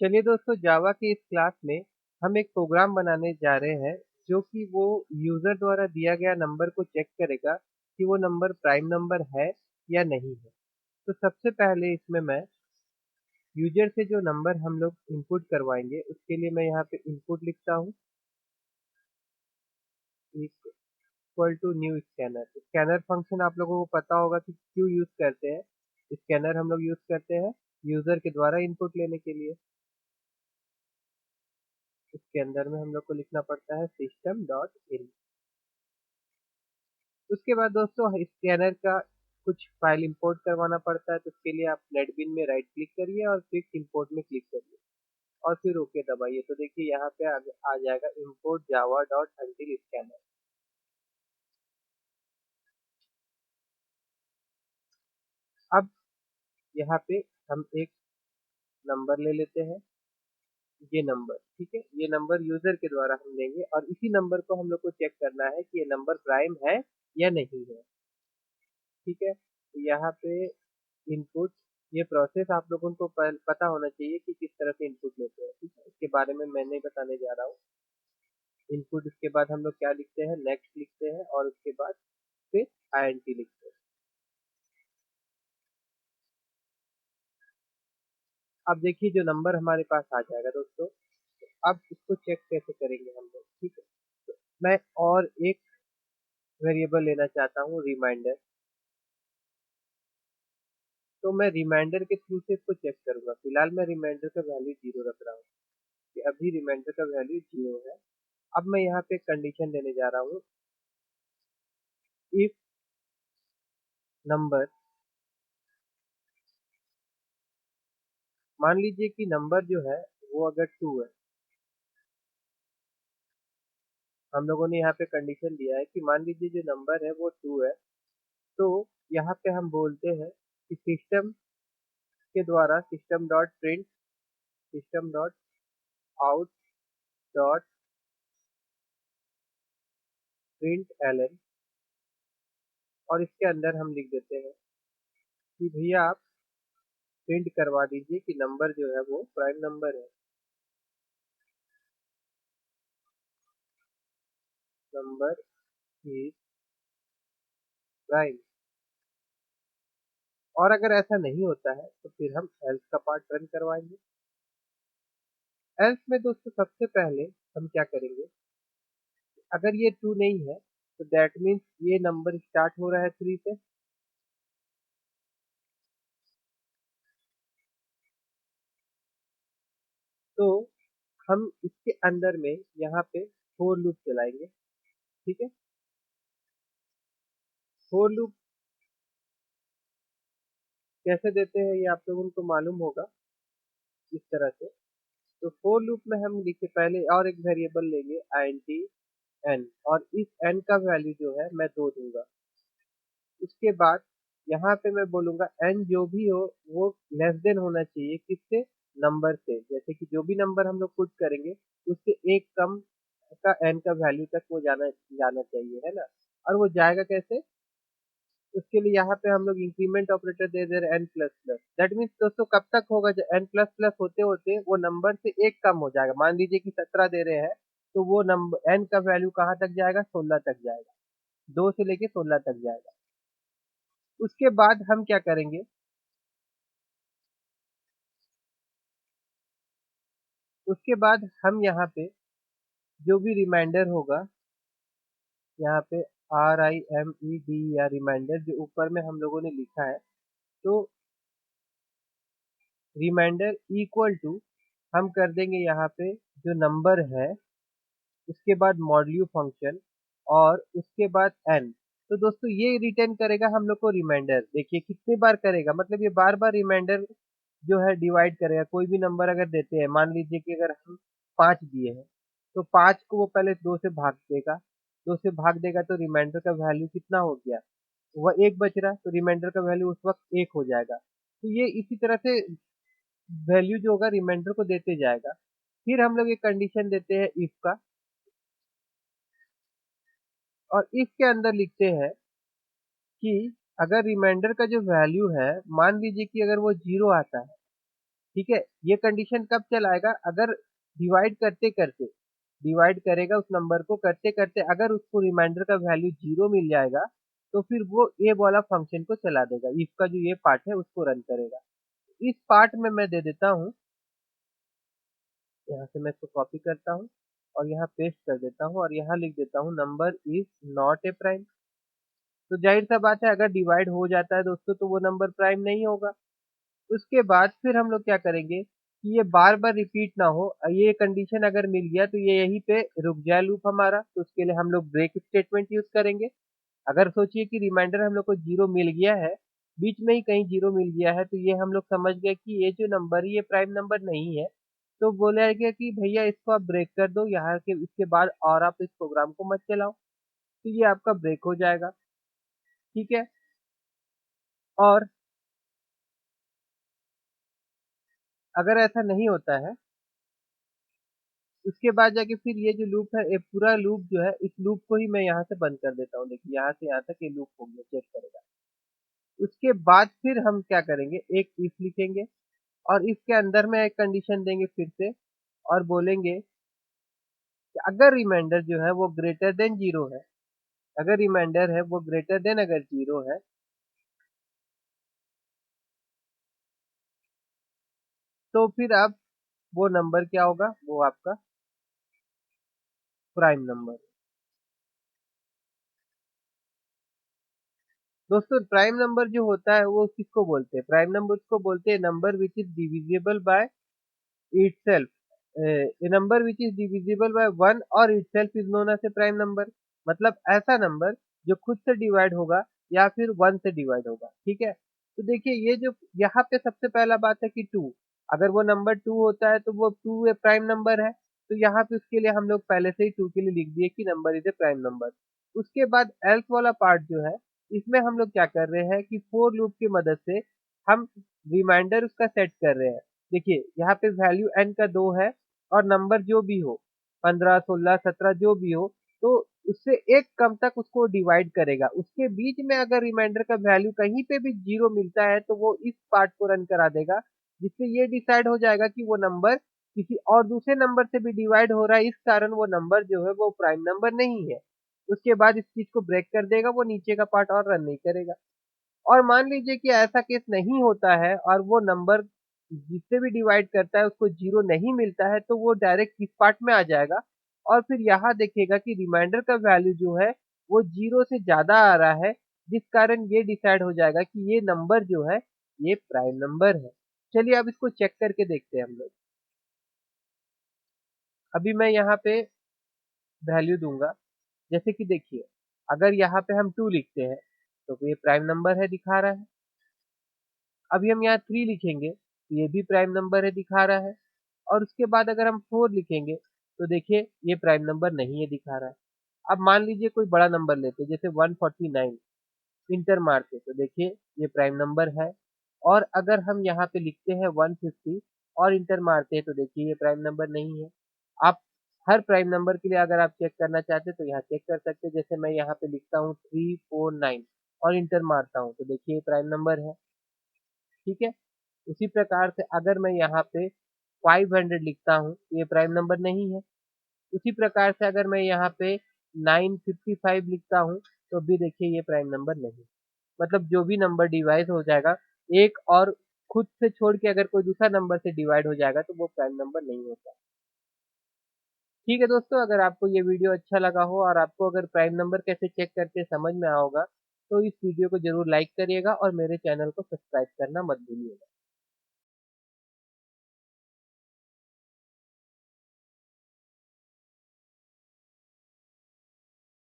चलिए दोस्तों, जावा की इस क्लास में हम एक प्रोग्राम बनाने जा रहे हैं जो कि वो यूजर द्वारा दिया गया नंबर को चेक करेगा कि वो नंबर प्राइम नंबर है या नहीं है। तो सबसे पहले इसमें मैं यूजर से जो नंबर हम लोग इनपुट करवाएंगे उसके लिए मैं यहाँ पे इनपुट लिखता हूँ equal to new scanner. Scanner function आप लोगों को पता होगा कि क्यों यूज करते हैं। स्कैनर हम लोग यूज करते हैं यूजर के द्वारा इनपुट लेने के लिए। इसके अंदर में हम लोग को लिखना पड़ता है सिस्टम डॉट इन। उसके बाद दोस्तों स्कैनर का कुछ फाइल इंपोर्ट करवाना पड़ता है, तो उसके लिए आप नेटबिन में राइट क्लिक करिए और फिर इंपोर्ट में क्लिक करिए और फिर ओके दबाइए। तो देखिए यहाँ पे आ जाएगा import Java dot until scanner. अब यहाँ पे हम एक नंबर ले लेते हैं, ये नंबर ठीक है, ये नंबर यूजर के द्वारा हम लेंगे और इसी नंबर को हम लोग को चेक करना है कि ये नंबर प्राइम है या नहीं है। ठीक है, तो यहाँ पे इनपुट, ये प्रोसेस आप लोगों को पता होना चाहिए कि किस तरह से इनपुट लेते हैं। ठीक है, इसके बारे में मैं नहीं बताने जा रहा हूँ। इनपुट उसके बाद हम लोग क्या लिखते हैं, नेक्स्ट लिखते हैं और उसके बाद फिर INT लिखते हैं। अब देखिए जो नंबर हमारे पास आ जाएगा दोस्तों, तो अब इसको चेक कैसे करेंगे हम लोग। ठीक है, तो मैं और एक वेरिएबल लेना चाहता हूँ रिमाइंडर। तो मैं रिमाइंडर के थ्रू से इसको चेक करूंगा। फिलहाल मैं रिमाइंडर का वैल्यू 0 रख रहा हूँ कि अभी रिमाइंडर का वैल्यू 0 है। अब मैं यहाँ पे कंडीशन देने जा रहा हूँ, इफ नंबर, मान लीजिए कि नंबर जो है वो अगर 2 है। हम लोगों ने यहाँ पे कंडीशन दिया है कि मान लीजिए जो नंबर है वो 2 है। तो यहाँ पे हम बोलते हैं कि सिस्टम के द्वारा system dot print, system dot out dot print ln, और इसके अंदर हम लिख देते हैं कि भैया आप प्रिंट करवा दीजिए कि नंबर जो है वो प्राइम नंबर है। Number is prime. और अगर ऐसा नहीं होता है तो फिर हम एल्स का पार्ट रन करवाएंगे। एल्स में दोस्तों सबसे पहले हम क्या करेंगे, अगर ये 2 नहीं है तो दैट मीन्स ये नंबर स्टार्ट हो रहा है 3 से। तो हम इसके अंदर में यहाँ पे फोर लूप चलाएंगे। ठीक है, फोर लूप कैसे देते हैं ये आप लोगों को मालूम होगा, इस तरह से। तो फोर लूप में हम लिखे पहले और एक वेरिएबल लेंगे INT n, और इस n का वैल्यू जो है मैं 2 दूंगा। उसके बाद यहाँ पे मैं बोलूंगा n जो भी हो वो लेस देन होना चाहिए किससे, नंबर से। जैसे कि जो भी नंबर हम लोग पुट करेंगे उससे एक कम का n का वैल्यू तक वो जाना जाना चाहिए, है ना। और वो जाएगा कैसे, उसके लिए यहाँ पे हम लोग इंक्रीमेंट ऑपरेटर दे दे रहे n plus plus. That means दोस्तों कब तक होगा, जो n प्लस प्लस होते होते वो नंबर से एक कम हो जाएगा। मान लीजिए कि 17 दे रहे हैं, तो वो नंबर n का वैल्यू कहाँ तक जाएगा, 16 तक जाएगा। 2 से लेके 16 तक जाएगा। उसके बाद हम क्या करेंगे, उसके बाद हम यहाँ पे जो भी रिमाइंडर होगा, यहाँ पे RIMED या रिमाइंडर जो ऊपर में हम लोगों ने लिखा है, तो रिमाइंडर इक्वल टू हम कर देंगे यहाँ पे जो नंबर है, उसके बाद मॉड्यूल फंक्शन और उसके बाद n। तो दोस्तों ये रिटर्न करेगा हम लोग को रिमाइंडर। देखिए कितने बार करेगा, मतलब ये बार बार रिमाइंडर जो है डिवाइड करेगा। कोई भी नंबर अगर देते हैं, मान लीजिए कि अगर हम 5 दिए हैं, तो 5 को वो पहले 2 से भाग देगा। 2 से भाग देगा तो रिमाइंडर का वैल्यू कितना हो गया, वह 1 बच रहा, तो रिमाइंडर का वैल्यू उस वक्त 1 हो जाएगा। तो ये इसी तरह से वैल्यू जो होगा रिमाइंडर को देते जाएगा। फिर हम लोग एक कंडीशन देते हैं इफ का, और इफ के अंदर लिखते हैं कि अगर रिमाइंडर का जो वैल्यू है, मान लीजिए कि अगर वो 0 आता है, ठीक है, ये कंडीशन कब चलाएगा, अगर डिवाइड करते करते डिवाइड करेगा उस नंबर को करते करते अगर उसको रिमाइंडर का वैल्यू 0 मिल जाएगा तो फिर वो ये वाला फंक्शन को चला देगा, इफ का जो ये पार्ट है उसको रन करेगा। इस पार्ट में मैं दे देता हूँ, यहाँ से मैं इसको कॉपी करता हूँ और यहाँ पेस्ट कर देता हूँ और यहाँ लिख देता हूँ number is not a prime. तो जाहिर सा बात है अगर डिवाइड हो जाता है दोस्तों तो वो नंबर प्राइम नहीं होगा। उसके बाद फिर हम लोग क्या करेंगे कि ये बार बार रिपीट ना हो, ये कंडीशन अगर मिल गया तो ये यहीं पे रुक जाए लूप हमारा, तो उसके लिए हम लोग ब्रेक स्टेटमेंट यूज करेंगे। अगर सोचिए कि रिमाइंडर हम लोग को 0 मिल गया है, बीच में ही कहीं 0 मिल गया है, तो ये हम लोग समझ गए कि ये जो नंबर है ये प्राइम नंबर नहीं है। तो बोलेगा कि भैया इसको आप ब्रेक कर दो, यहाँ के इसके बाद और आप इस प्रोग्राम को मत चलाओ, तो ये आपका ब्रेक हो जाएगा। ठीक है, और अगर ऐसा नहीं होता है उसके बाद जाके फिर ये जो लूप है, ये पूरा लूप जो है, इस लूप को ही मैं यहाँ से बंद कर देता हूँ। देखिए यहाँ से यहाँ तक ये लूप हो गया, चेक करेगा। उसके बाद फिर हम क्या करेंगे, एक इफ लिखेंगे और इसके अंदर में एक कंडीशन देंगे फिर से और बोलेंगे कि अगर रिमाइंडर जो है वो ग्रेटर देन 0 है, अगर रिमाइंडर है वो ग्रेटर देन अगर 0 है, तो फिर आप वो नंबर क्या होगा, वो आपका प्राइम नंबर। दोस्तों प्राइम नंबर जो होता है वो किसको बोलते हैं, प्राइम नंबर को बोलते हैं number which is divisible by itself. A number which is divisible by 1 और itself is known as a prime number। मतलब ऐसा नंबर जो खुद से डिवाइड होगा या फिर 1 से डिवाइड होगा। ठीक है, तो देखिए ये जो यहाँ पे सबसे पहला बात है कि 2, अगर वो नंबर 2 होता है तो वो 2 ए प्राइम नंबर है, तो यहाँ पे उसके लिए हम लोग पहले से ही 2 के लिए लिख दिए कि number is a prime number. उसके बाद एल्स वाला पार्ट जो है, इसमें हम लोग क्या कर रहे हैं कि फोर लूप की मदद से हम रिमाइंडर उसका सेट कर रहे हैं। देखिए यहाँ पे वैल्यू n का 2 है और नंबर जो भी हो 15 16 17 जो भी हो, तो उससे एक कम तक उसको डिवाइड करेगा। उसके बीच में अगर रिमाइंडर का वैल्यू कहीं पे भी 0 मिलता है तो वो इस पार्ट को रन करा देगा, जिससे ये डिसाइड हो जाएगा कि वो नंबर किसी और दूसरे नंबर से भी डिवाइड हो रहा है, इस कारण वो नंबर जो है वो प्राइम नंबर नहीं है। उसके बाद इस चीज को ब्रेक कर देगा, वो नीचे का पार्ट और रन नहीं करेगा। और मान लीजिए कि ऐसा केस नहीं होता है और वो नंबर जिससे भी डिवाइड करता है उसको 0 नहीं मिलता है, तो वो डायरेक्ट इस पार्ट में आ जाएगा और फिर यहाँ देखेगा कि रिमाइंडर का वैल्यू जो है वो 0 से ज़्यादा आ रहा है, जिस कारण ये डिसाइड हो जाएगा कि ये नंबर जो है ये प्राइम नंबर है। चलिए अब इसको चेक करके देखते हैं हम लोग। अभी मैं यहाँ पे वैल्यू दूंगा, जैसे कि देखिए अगर यहाँ पे हम 2 लिखते हैं तो ये प्राइम नंबर है, दिखा रहा है। अभी हम यहाँ 3 लिखेंगे तो ये भी प्राइम नंबर है, दिखा रहा है। और उसके बाद अगर हम 4 लिखेंगे तो देखिए ये प्राइम नंबर नहीं है, दिखा रहा है। अब मान लीजिए कोई बड़ा नंबर लेते जैसे 149, इंटर मारते तो देखिए ये प्राइम नंबर है। और अगर हम यहाँ पे लिखते हैं 150 और इंटर मारते हैं तो देखिए ये प्राइम नंबर नहीं है। आप हर प्राइम नंबर के लिए अगर आप चेक करना चाहते हैं तो यहाँ चेक कर सकते हैं। जैसे मैं यहाँ पे लिखता हूँ 349 और इंटर मारता हूँ तो देखिए ये प्राइम नंबर है। ठीक है, उसी प्रकार से अगर मैं यहाँ पे 500 लिखता हूँ ये प्राइम नंबर नहीं है। उसी प्रकार से अगर मैं यहाँ पे 955 लिखता हूँ तो भी देखिए ये प्राइम नंबर नहीं। मतलब जो भी नंबर डिवाइड हो जाएगा एक और खुद से छोड़ के अगर कोई दूसरा नंबर से डिवाइड हो जाएगा तो वो प्राइम नंबर नहीं होता। ठीक है दोस्तों, अगर आपको ये वीडियो अच्छा लगा हो और आपको अगर प्राइम नंबर कैसे चेक करते समझ में आया होगा तो इस वीडियो को जरूर लाइक करिएगा और मेरे चैनल को सब्सक्राइब करना मत भूलिएगा।